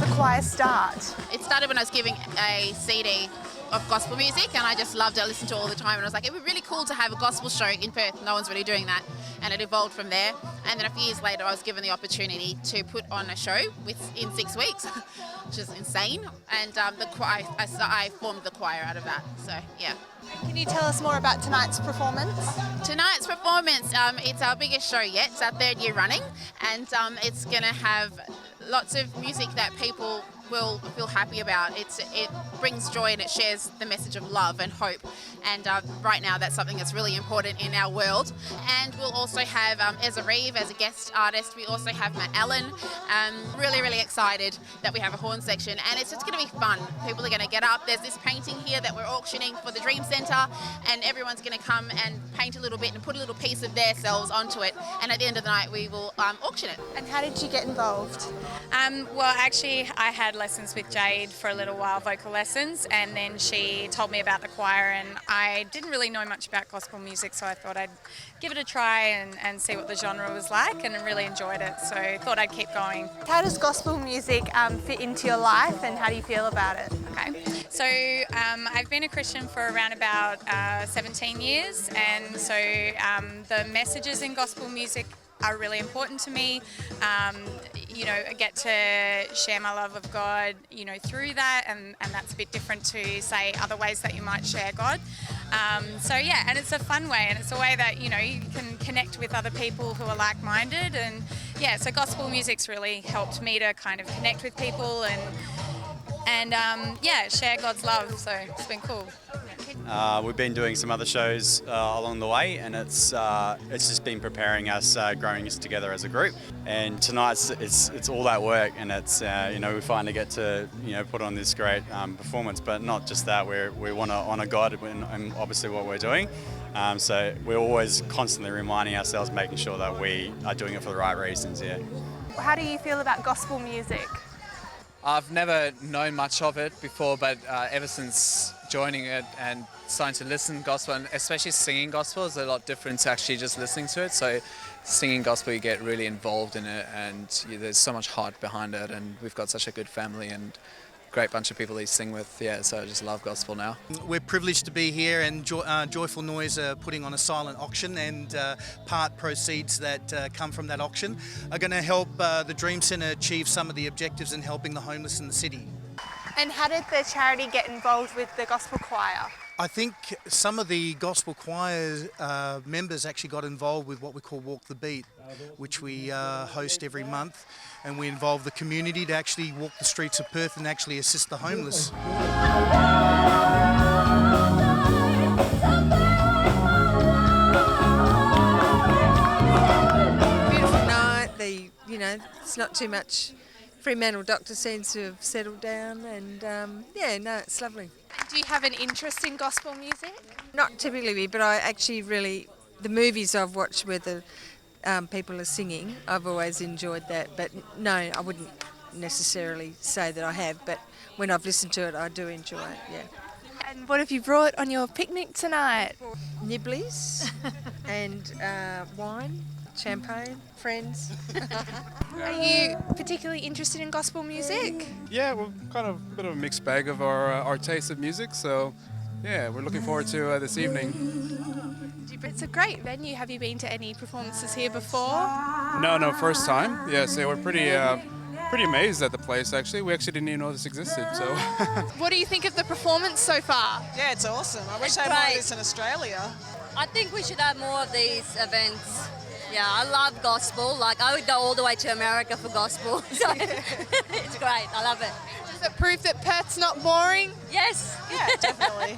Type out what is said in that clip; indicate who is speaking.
Speaker 1: the choir start?
Speaker 2: It started when I was giving a CD of gospel music, and I just loved it. I listened to it all the time, and I was like, it would be really cool to have a gospel show in Perth. No one's really doing that, and it evolved from there. And then a few years later, I was given the opportunity to put on a show in 6 weeks, which is insane. And the choir, I formed the choir out of that. So yeah.
Speaker 1: Can you tell us more about tonight's performance?
Speaker 2: Tonight's performance, it's our biggest show yet. It's our 3rd year running, and it's going to have lots of music that people will feel happy about. It brings joy and it shares the message of love and hope. And right now, that's something that's really important in our world. And we'll also have Ezra Reeve as a guest artist. We also have Matt Allen. Really, really excited that we have a horn section, and it's just going to be fun. People are going to get up. There's this painting here that we're auctioning for the Dream Centre, and everyone's going to come and paint a little bit and put a little piece of themselves onto it. And at the end of the night, we will auction it.
Speaker 1: And how did you get involved?
Speaker 3: Well, actually, I had lessons with Jade for a little while, vocal lessons, and then she told me about the choir, and I didn't really know much about gospel music, so I thought I'd give it a try and see what the genre was like, and I really enjoyed it, so I thought I'd keep going.
Speaker 1: How does gospel music fit into your life, and how do you feel about it?
Speaker 3: Okay, so I've been a Christian for around about 17 years, and so the messages in gospel music are really important to me. I get to share my love of God, through that, and that's a bit different to, say, other ways that you might share God. And it's a fun way, and it's a way that, you can connect with other people who are like-minded, and so gospel music's really helped me to kind of connect with people and share God's love, so it's been cool.
Speaker 4: We've been doing some other shows along the way, and it's just been preparing us, growing us together as a group. And tonight's it's all that work, and it's we finally get to put on this great performance. But not just that, we want to honour God and obviously what we're doing. So we're always constantly reminding ourselves, making sure that we are doing it for the right reasons. Yeah.
Speaker 1: How do you feel about gospel music?
Speaker 5: I've never known much of it before, but ever since joining it and starting to listen gospel, and especially singing gospel, is a lot different to actually just listening to it. So singing gospel, you get really involved in it, and there's so much heart behind it, and we've got such a good family and great bunch of people we sing with, so I just love gospel now.
Speaker 6: We're privileged to be here, and Joyful Noise are putting on a silent auction, and part proceeds that come from that auction are going to help the Dream Centre achieve some of the objectives in helping the homeless in the city.
Speaker 1: And how did the charity get involved with the gospel choir?
Speaker 6: I think some of the gospel choir members actually got involved with what we call Walk the Beat, which we host every month, and we involve the community to actually walk the streets of Perth and actually assist the homeless.
Speaker 7: Beautiful night. It's not too much. Fremantle Doctor seems to have settled down, and it's lovely.
Speaker 1: Do you have an interest in gospel music?
Speaker 7: Not typically, but I actually really, the movies I've watched where the people are singing, I've always enjoyed that. But no, I wouldn't necessarily say that I have, but when I've listened to it, I do enjoy it, yeah.
Speaker 1: And what have you brought on your picnic tonight?
Speaker 7: Nibblies and wine, champagne, friends.
Speaker 1: Are you particularly interested in gospel music?
Speaker 8: Yeah, we're kind of a bit of a mixed bag of our taste of music, so yeah, we're looking forward to this evening.
Speaker 1: It's a great venue. Have you been to any performances here before?
Speaker 8: No, first time. Yeah, so we're pretty amazed at the place, actually. We actually didn't even know this existed, so.
Speaker 1: What do you think of the performance so far?
Speaker 9: Yeah, it's awesome. I wish I had more of this in Australia.
Speaker 10: I think we should have more of these events. Yeah, I love gospel. I would go all the way to America for gospel. So it's great. I love it.
Speaker 1: Does it prove that Perth's not boring?
Speaker 10: Yes.
Speaker 9: Yeah, definitely.